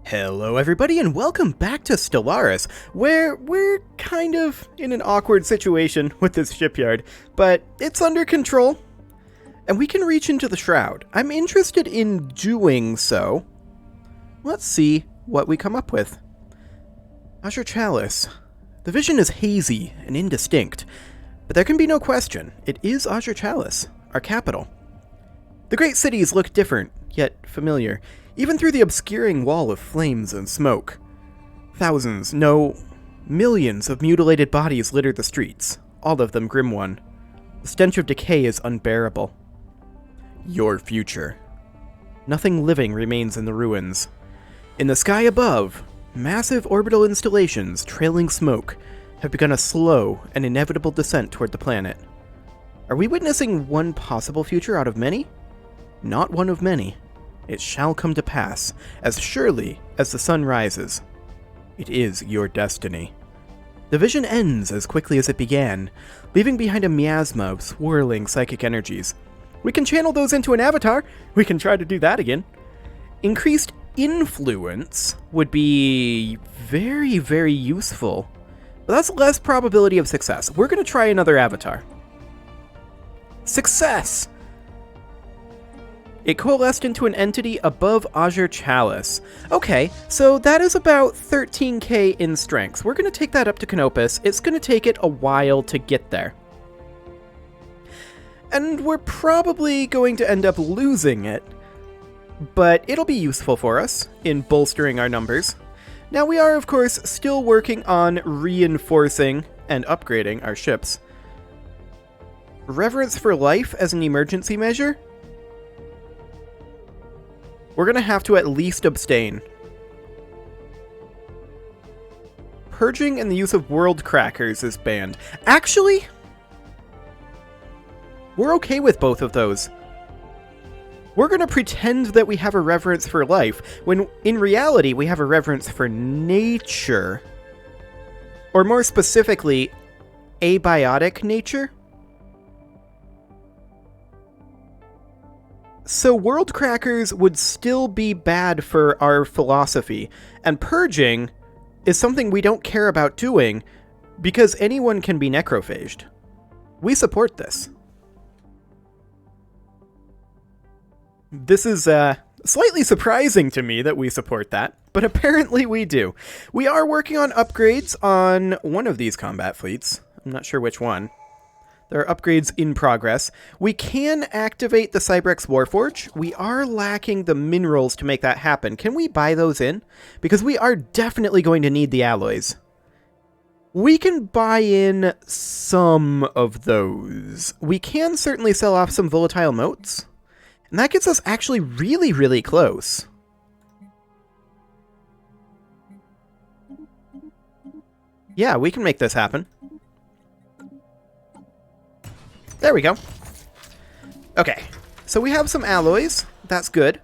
Hello everybody and welcome back to Stellaris, where we're kind of in an awkward situation with this shipyard, but it's under control, and we can reach into the Shroud. I'm interested in doing so. Let's see what we come up with. Azure Chalice. The vision is hazy and indistinct, but there can be no question, it is Azure Chalice, our capital. The great cities look different, yet familiar, even through the obscuring wall of flames and smoke. Thousands, no, millions of mutilated bodies litter the streets, all of them grim one. The stench of decay is unbearable. Your future. Nothing living remains in the ruins. In the sky above, massive orbital installations trailing smoke have begun a slow and inevitable descent toward the planet. Are we witnessing one possible future out of many? Not one of many. It shall come to pass, as surely as the sun rises. It is your destiny. The vision ends as quickly as it began, leaving behind a miasma of swirling psychic energies. We can channel those into an avatar. We can try to do that again. Increased influence would be very, very useful, but that's less probability of success. We're going to try another avatar. Success! It coalesced into an entity above Azure Chalice. Okay, so that is about 13k in strength. We're going to take that up to Canopus. It's going to take it a while to get there. And we're probably going to end up losing it, but it'll be useful for us in bolstering our numbers. Now we are, of course, still working on reinforcing and upgrading our ships. Reverence for life as an emergency measure? We're going to have to at least abstain. Purging and the use of world crackers is banned. Actually, we're okay with both of those. We're going to pretend that we have a reverence for life, when in reality we have a reverence for nature. Or more specifically, abiotic nature. So world crackers would still be bad for our philosophy, and purging is something we don't care about doing because anyone can be necrophaged. We support this. This is slightly surprising to me that we support that, but apparently we do. We are working on upgrades on one of these combat fleets. I'm not sure which one. There are upgrades in progress. We can activate the Cybrex Warforge. We are lacking the minerals to make that happen. Can we buy those in? Because we are definitely going to need the alloys. We can buy in some of those. We can certainly sell off some volatile motes. And that gets us actually really, really close. Yeah, we can make this happen. There we go. Okay, so we have some alloys. That's good.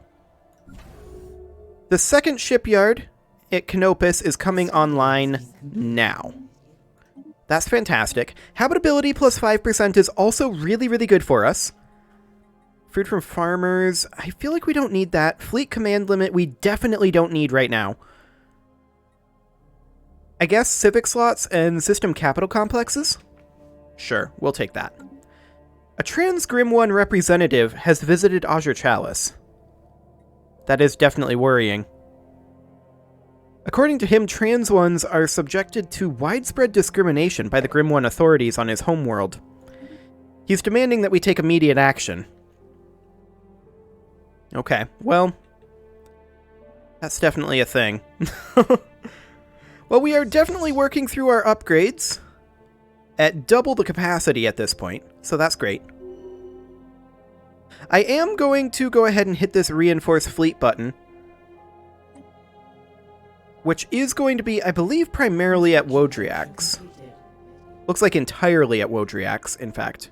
The second shipyard at Canopus is coming online now. That's fantastic. Habitability plus 5% is also really, really good for us. Fruit from farmers. I feel like we don't need that. Fleet command limit we definitely don't need right now. I guess civic slots and system capital complexes? Sure, we'll take that. A Trans Grim One representative has visited Azure Chalice. That is definitely worrying. According to him, trans ones are subjected to widespread discrimination by the Grim One authorities on his homeworld. He's demanding that we take immediate action. Okay, well, that's definitely a thing. Well, we are definitely working through our upgrades at double the capacity at this point, so that's great. I am going to go ahead and hit this reinforce fleet button, which is going to be, I believe, primarily at Wodriax. Looks like entirely at Wodriax, in fact.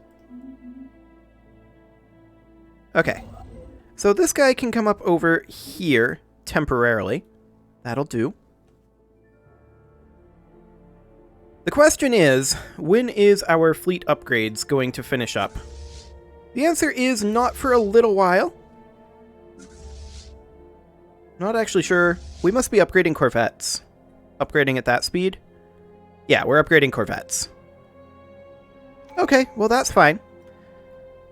Okay, so this guy can come up over here temporarily. That'll do. The question is, when is our fleet upgrades going to finish up? The answer is not for a little while. Not actually sure. We must be upgrading corvettes. Upgrading at that speed? Yeah, we're upgrading corvettes. Okay, well that's fine.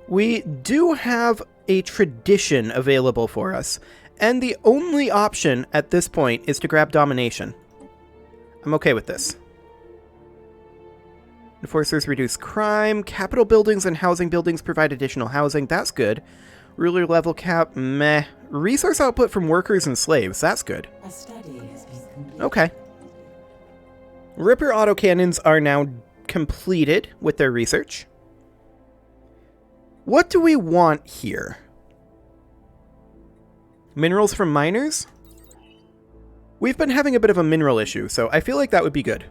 We do have a tradition available for us, and the only option at this point is to grab domination. I'm okay with this. Enforcers reduce crime. Capital buildings and housing buildings provide additional housing. That's good. Ruler level cap, meh. Resource output from workers and slaves. That's good. Okay. Ripper autocannons are now completed with their research. What do we want here? Minerals from miners? We've been having a bit of a mineral issue, so I feel like that would be good.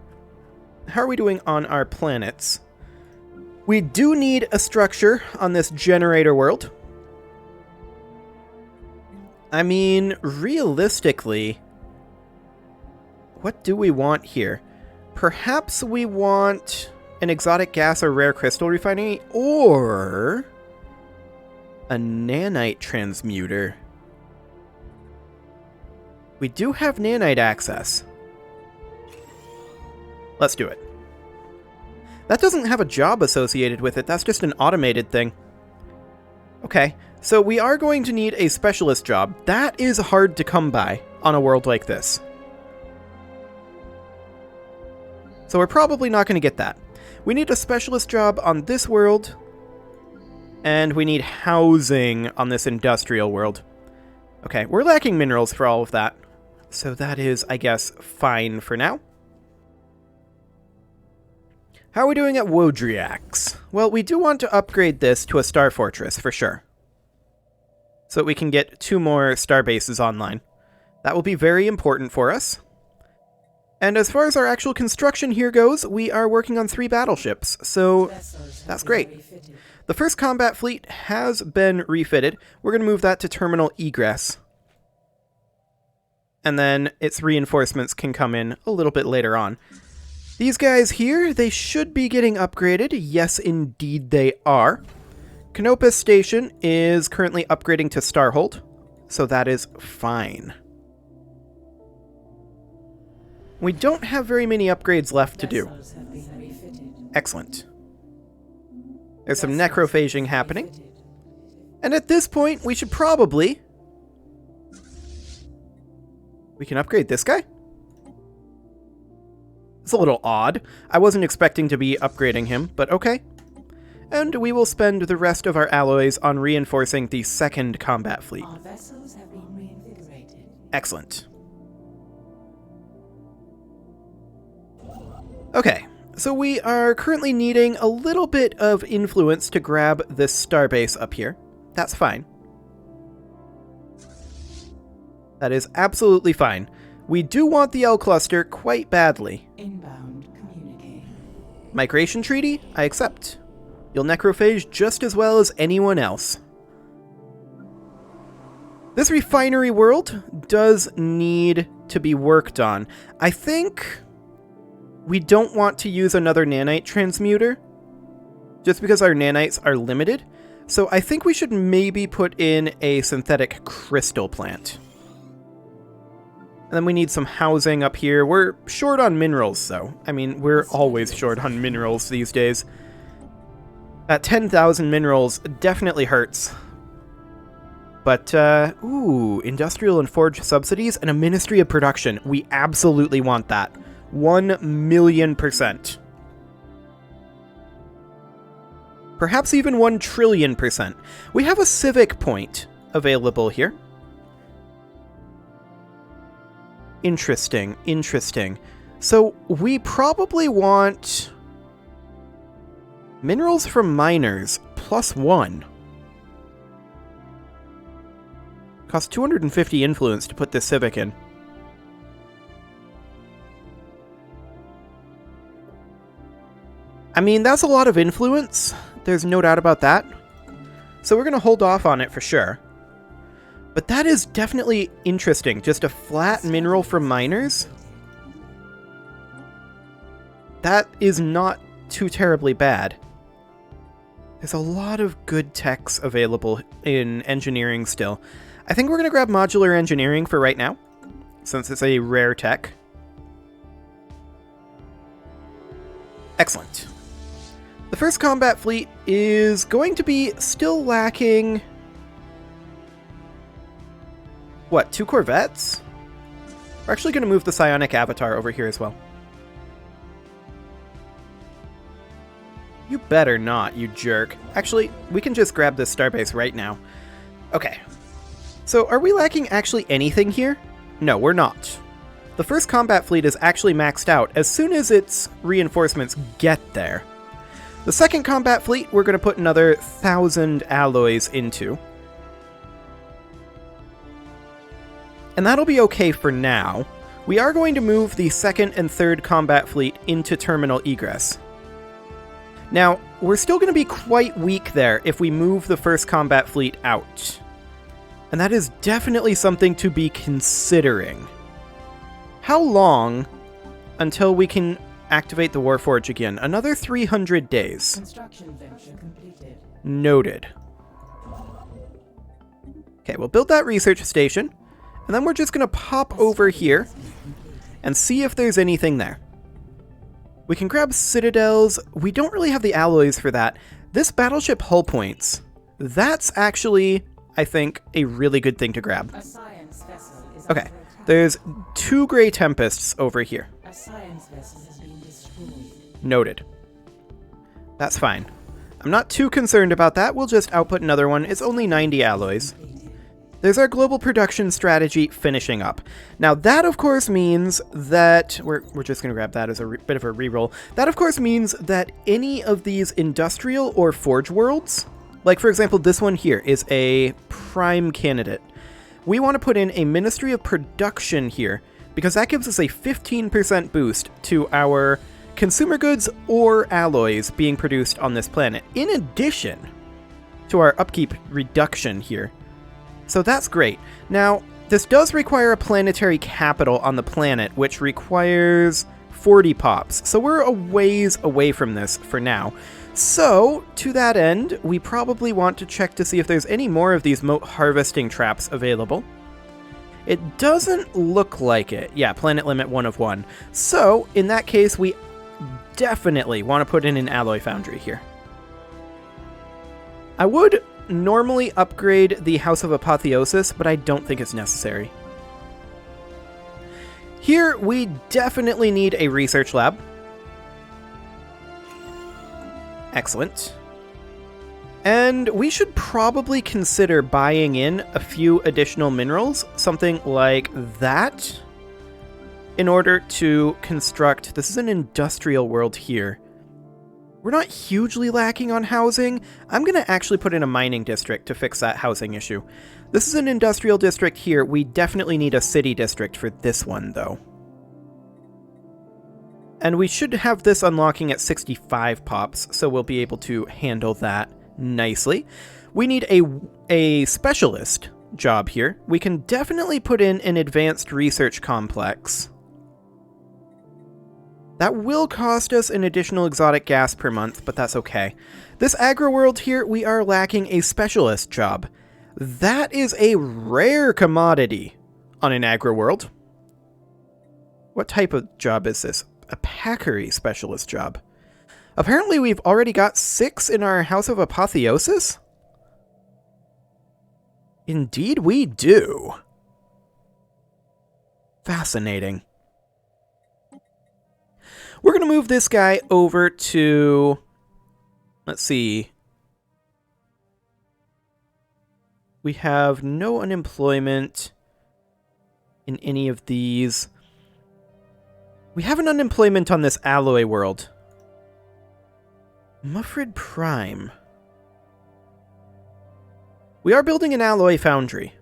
How are we doing on our planets? We do need a structure on this generator world. I mean, realistically, what do we want here? Perhaps we want an exotic gas or rare crystal refinery, or a nanite transmuter. We do have nanite access. Let's do it. That doesn't have a job associated with it, that's just an automated thing. Okay, so we are going to need a specialist job. That is hard to come by on a world like this. So we're probably not going to get that. We need a specialist job on this world, and we need housing on this industrial world. Okay, we're lacking minerals for all of that. So that is, I guess, fine for now. How are we doing at Wodriax? Well, we do want to upgrade this to a star fortress, for sure. So that we can get 2 more star bases online. That will be very important for us. And as far as our actual construction here goes, we are working on 3 battleships, so that's great. The first combat fleet has been refitted. We're going to move that to terminal egress. And then its reinforcements can come in a little bit later on. These guys here, they should be getting upgraded. Yes, indeed they are. Canopus Station is currently upgrading to Starhold, so that is fine. We don't have very many upgrades left to do. Excellent. There's some necrophaging happening. And at this point, we should probably... We can upgrade this guy? It's a little odd. I wasn't expecting to be upgrading him, but okay. And we will spend the rest of our alloys on reinforcing the second combat fleet. Our vessels have been reinvigorated. Excellent. Okay, so we are currently needing a little bit of influence to grab this starbase up here. That's fine. That is absolutely fine. We do want the L cluster quite badly. Inbound communique. Migration treaty? I accept. You'll necrophage just as well as anyone else. This refinery world does need to be worked on. I think we don't want to use another nanite transmuter, just because our nanites are limited. So I think we should maybe put in a synthetic crystal plant. And then we need some housing up here. We're short on minerals, though. I mean, we're always short on minerals these days. At 10,000 minerals definitely hurts. But, ooh, industrial and forge subsidies and a Ministry of Production. We absolutely want that. 1,000,000%. Perhaps even 1,000,000,000%. We have a civic point available here. Interesting, interesting. So we probably want minerals from miners +1. Costs 250 influence to put this civic in. I mean, that's a lot of influence. There's no doubt about that. So we're going to hold off on it for sure. But that is definitely interesting. Just a flat mineral from miners. That is not too terribly bad. There's a lot of good techs available in engineering still. I think we're going to grab modular engineering for right now, since it's a rare tech. Excellent. The first combat fleet is going to be still lacking... what, 2 corvettes? We're actually going to move the psionic avatar over here as well. You better not, you jerk. Actually, we can just grab this starbase right now. Okay. So, are we lacking actually anything here? No, we're not. The first combat fleet is actually maxed out as soon as its reinforcements get there. The second combat fleet, we're going to put another 1,000 alloys into. And that'll be okay for now. We are going to move the second and third combat fleet into terminal egress. Now, we're still going to be quite weak there if we move the first combat fleet out. And that is definitely something to be considering. How long until we can activate the Warforge again? Another 300 days. Construction venture completed. Noted. Okay, we'll build that research station, and then we're just going to pop over here and see if there's anything there. We can grab citadels. We don't really have the alloys for that. This battleship hull points, that's actually, I think, a really good thing to grab. A science vessel is Okay, under attack. there's 2 Grey Tempests over here. A science vessel has been destroyed. Noted. That's fine. I'm not too concerned about that. We'll just output another one. It's only 90 alloys. Completed. There's our global production strategy finishing up. Now that of course means that, we're just going to grab that as a bit of a reroll. That of course means that any of these industrial or forge worlds, like for example this one here is a prime candidate. We want to put in a Ministry of Production here, because that gives us a 15% boost to our consumer goods or alloys being produced on this planet, in addition to our upkeep reduction here. So that's great. Now, this does require a planetary capital on the planet, which requires 40 pops. So we're a ways away from this for now. So, to that end, we probably want to check to see if there's any more of these moat harvesting traps available. It doesn't look like it. Yeah, planet limit 1 of 1. So, in that case, we definitely want to put in an alloy foundry here. I would normally upgrade the House of Apotheosis, but I don't think it's necessary. Here, we definitely need a research lab. Excellent. And we should probably consider buying in a few additional minerals, something like that, in order to construct... This is an industrial world here. We're not hugely lacking on housing. I'm going to actually put in a mining district to fix that housing issue. This is an industrial district here. We definitely need a city district for this one, though. And we should have this unlocking at 65 pops, so we'll be able to handle that nicely. We need a specialist job here. We can definitely put in an advanced research complex. That will cost us an additional exotic gas per month, but that's okay. This agro world here, we are lacking a specialist job. That is a rare commodity on an agro world. What type of job is this? A packery specialist job. Apparently we've already got 6 in our House of Apotheosis? Indeed we do. Fascinating. We're going to move this guy over to, let's see. We have no unemployment in any of these. We have an unemployment on this alloy world. Muffred Prime. We are building an alloy foundry.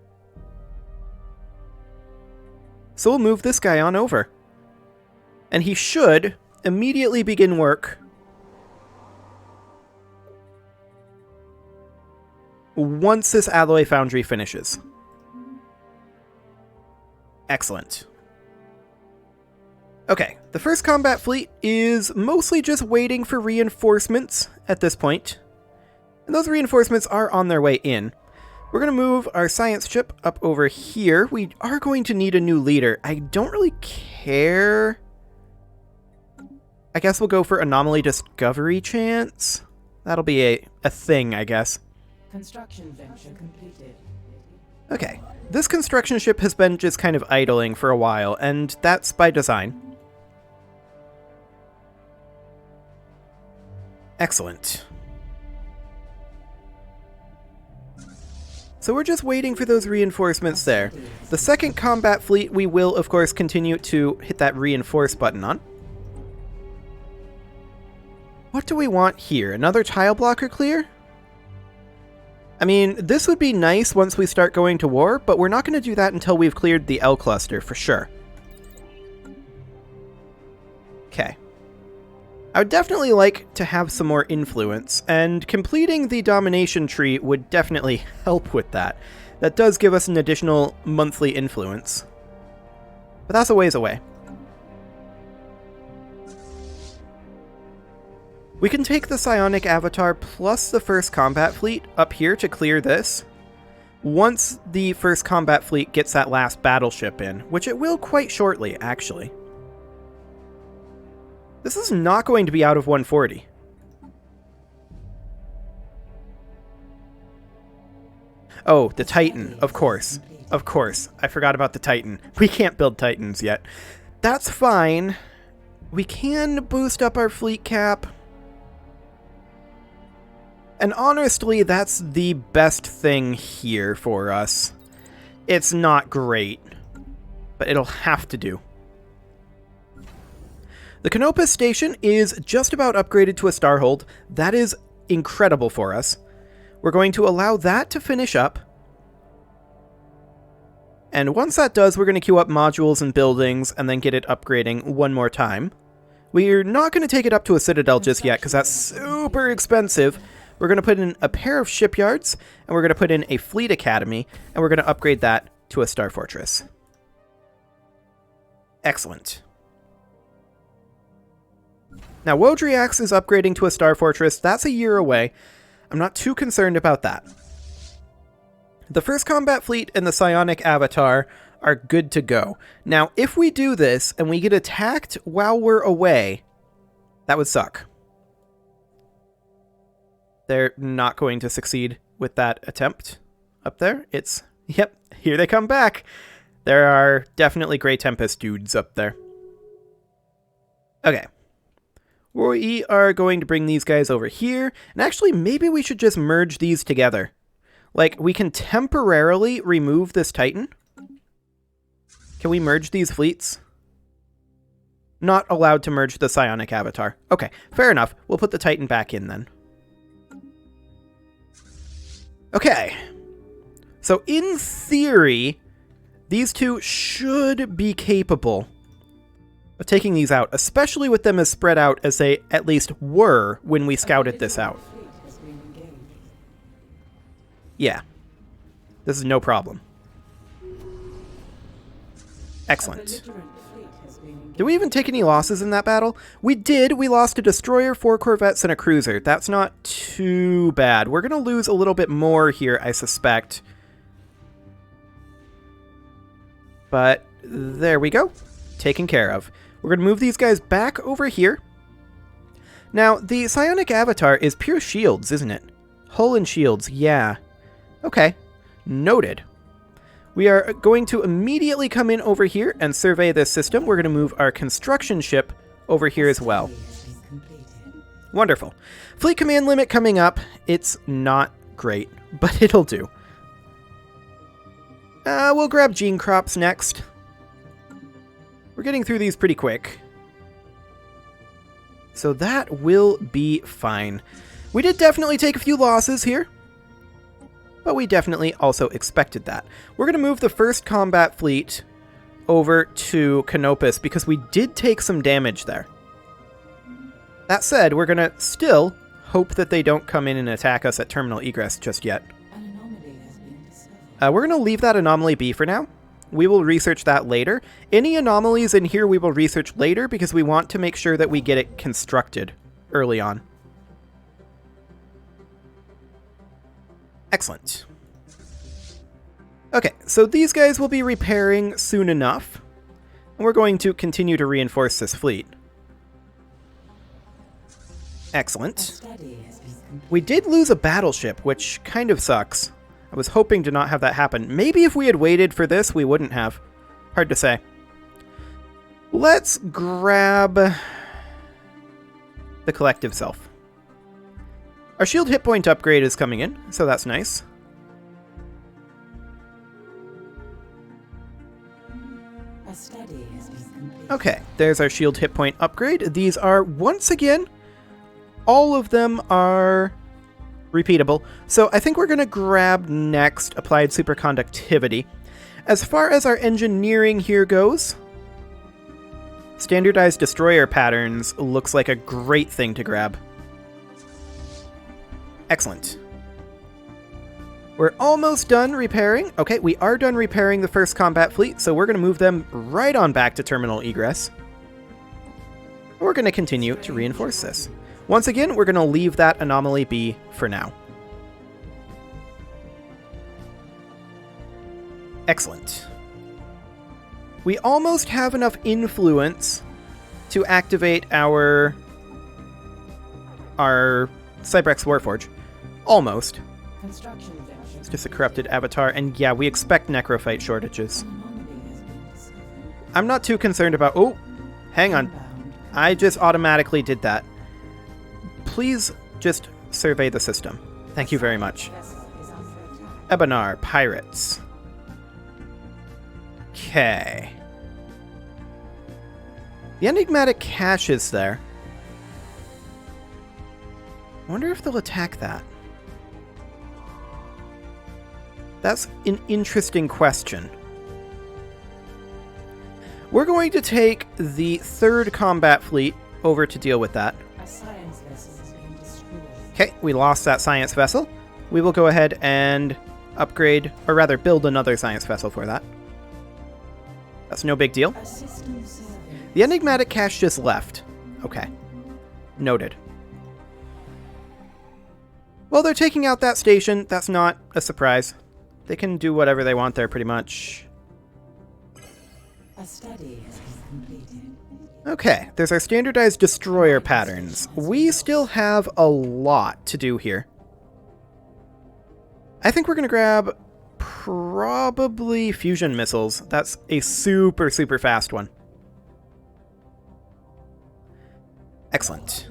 So we'll move this guy on over. And he should immediately begin work once this alloy foundry finishes. Excellent. Okay, the first combat fleet is mostly just waiting for reinforcements at this point. And those reinforcements are on their way in. We're going to move our science ship up over here. We are going to need a new leader. I don't really care. I guess we'll go for anomaly discovery chance. That'll be a thing, I guess. Construction venture completed. Okay. This construction ship has been just kind of idling for a while, and that's by design. Excellent. So we're just waiting for those reinforcements there. The second combat fleet we will, of course, continue to hit that reinforce button on. What do we want here? Another tile blocker clear? I mean, this would be nice once we start going to war, but we're not going to do that until we've cleared the L cluster, for sure. Okay. I would definitely like to have some more influence, and completing the domination tree would definitely help with that. That does give us an additional monthly influence. But that's a ways away. We can take the Psionic Avatar plus the first combat fleet up here to clear this. Once the first combat fleet gets that last battleship in, which it will quite shortly, actually. This is not going to be out of 140. Oh, the Titan, of course. Of course. I forgot about the Titan. We can't build Titans yet. That's fine. We can boost up our fleet cap. And honestly, that's the best thing here for us. It's not great, but it'll have to do. The Canopus station is just about upgraded to a Starhold. That is incredible for us. We're going to allow that to finish up. And once that does, we're going to queue up modules and buildings and then get it upgrading one more time. We're not going to take it up to a Citadel just yet because that's super expensive. We're going to put in a pair of shipyards, and we're going to put in a fleet academy, and we're going to upgrade that to a Star Fortress. Excellent. Now, Wodriax is upgrading to a Star Fortress. That's a year away. I'm not too concerned about that. The first combat fleet and the Psionic Avatar are good to go. Now, if we do this and we get attacked while we're away, that would suck. They're not going to succeed with that attempt up there. Yep, here they come back. There are definitely Grey Tempest dudes up there. Okay. We are going to bring these guys over here. And actually, maybe we should just merge these together. Like, we can temporarily remove this Titan. Can we merge these fleets? Not allowed to merge the Psionic Avatar. Okay, fair enough. We'll put the Titan back in then. Okay. So, in theory, these two should be capable of taking these out, especially with them as spread out as they at least were when we scouted this out. Yeah. This is no problem. Excellent. Did we even take any losses in that battle? We did. We lost a destroyer, 4 corvettes, and a cruiser. That's not too bad. We're going to lose a little bit more here, I suspect. But there we go. Taken care of. We're going to move these guys back over here. Now, the Psionic Avatar is pure shields, isn't it? Hull and shields, yeah. Okay. Noted. We are going to immediately come in over here and survey this system. We're going to move our construction ship over here as well. Wonderful. Fleet command limit coming up. It's not great, but it'll do. We'll grab gene crops next. We're getting through these pretty quick. So that will be fine. We did definitely take a few losses here, but we definitely also expected that. We're going to move the first combat fleet over to Canopus because we did take some damage there. That said, we're going to still hope that they don't come in and attack us at terminal egress just yet. An anomaly has been discovered. We're going to leave that anomaly be for now. We will research that later. Any anomalies in here we will research later because we want to make sure that we get it constructed early on. Excellent. Okay, so these guys will be repairing soon enough. And we're going to continue to reinforce this fleet. Excellent. We did lose a battleship, which kind of sucks. I was hoping to not have that happen. Maybe if we had waited for this, we wouldn't have. Hard to say. Let's grab the collective self. Our shield hit point upgrade is coming in, so that's nice. A study has been completed. Okay, there's our shield hit point upgrade. These are, once again, all of them are repeatable. So I think we're going to grab next applied superconductivity. As far as our engineering here goes, standardized destroyer patterns looks like a great thing to grab. Excellent. We're almost done repairing. Okay, we are done repairing the first combat fleet, so we're going to move them right on back to terminal egress. We're going to continue to reinforce this. Once again, we're going to leave that anomaly be for now. Excellent. We almost have enough influence to activate our Cybrex Warforge. Almost. Construction venture. It's just a corrupted avatar, and yeah, we expect necrophyte shortages. An anomaly has been discovered. I'm not too concerned about... Oh, hang on. Inbound. I just automatically did that. Please just survey the system. Thank you very much. Vessel is under attack. Ebenar, pirates. Okay. The enigmatic cache is there. I wonder if they'll attack that. That's an interesting question. We're going to take the third combat fleet over to deal with that. A science vessel has been destroyed. Okay, we lost that science vessel. We will go ahead and upgrade, or rather build another science vessel for that. That's no big deal. A system survey. The enigmatic cache just left. Okay. Noted. Well, they're taking out that station. That's not a surprise. They can do whatever they want there, pretty much. A study has been completed. Okay, there's our standardized destroyer patterns. We still have a lot to do here. I think we're going to grab probably fusion missiles. That's a super, super fast one. Excellent.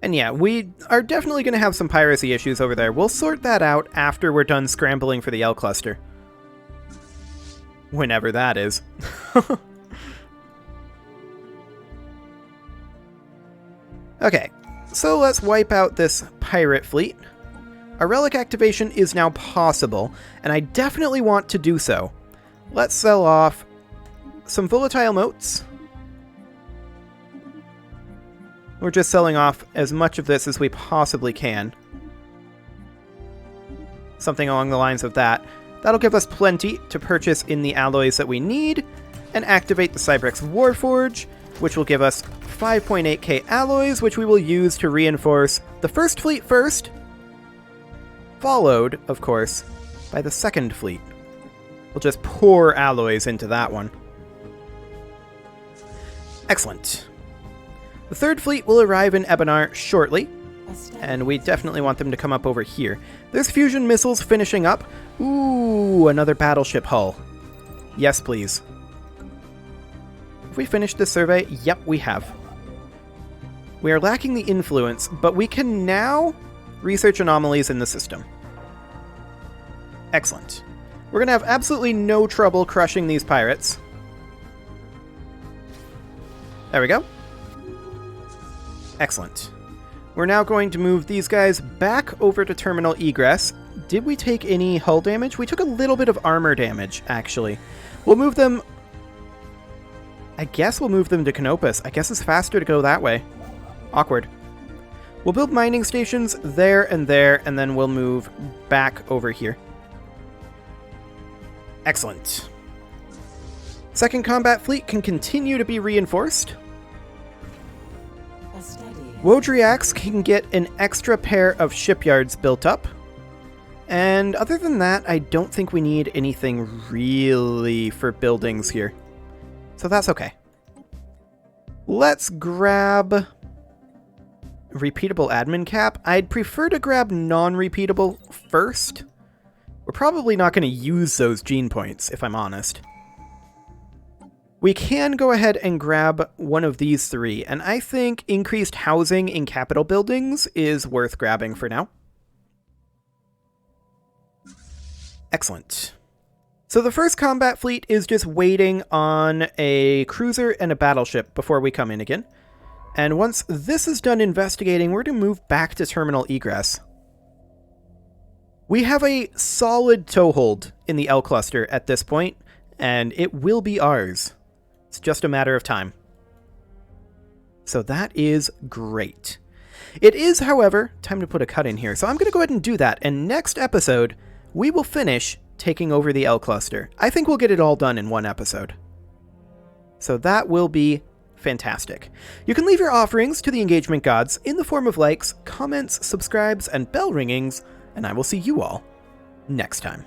And yeah, we are definitely going to have some piracy issues over there. We'll sort that out after we're done scrambling for the L cluster. Whenever that is. Okay, so let's wipe out this pirate fleet. A relic activation is now possible, and I definitely want to do so. Let's sell off some volatile motes. We're just selling off as much of this as we possibly can. Something along the lines of that. That'll give us plenty to purchase in the alloys that we need, and activate the Cybrex Warforge, which will give us 5.8k alloys, which we will use to reinforce the first fleet first, followed, of course, by the second fleet. We'll just pour alloys into that one. Excellent. The third fleet will arrive in Ebenar shortly, and we definitely want them to come up over here. There's fusion missiles finishing up. Ooh, another battleship hull. Yes, please. Have we finished this survey? Yep, we have. We are lacking the influence, but we can now research anomalies in the system. Excellent. We're going to have absolutely no trouble crushing these pirates. There we go. Excellent. We're now going to move these guys back over to terminal egress. Did we take any hull damage? We took a little bit of armor damage, actually. We'll move them... I guess we'll move them to Canopus. I guess it's faster to go that way. Awkward. We'll build mining stations there, and then we'll move back over here. Excellent. Second combat fleet can continue to be reinforced. A study. Wodriax can get an extra pair of shipyards built up. And other than that, I don't think we need anything really for buildings here. So that's okay. Let's grab repeatable admin cap. I'd prefer to grab non-repeatable first. We're probably not going to use those gene points, if I'm honest. We can go ahead and grab one of these three, and I think increased housing in capital buildings is worth grabbing for now. Excellent. So the first combat fleet is just waiting on a cruiser and a battleship before we come in again. And once this is done investigating, we're going to move back to terminal egress. We have a solid toehold in the L cluster at this point, and it will be ours. It's just a matter of time. So that is great. It is, however, time to put a cut in here. So I'm going to go ahead and do that. And next episode, we will finish taking over the L cluster. I think we'll get it all done in one episode. So that will be fantastic. You can leave your offerings to the engagement gods in the form of likes, comments, subscribes, and bell ringings, and I will see you all next time.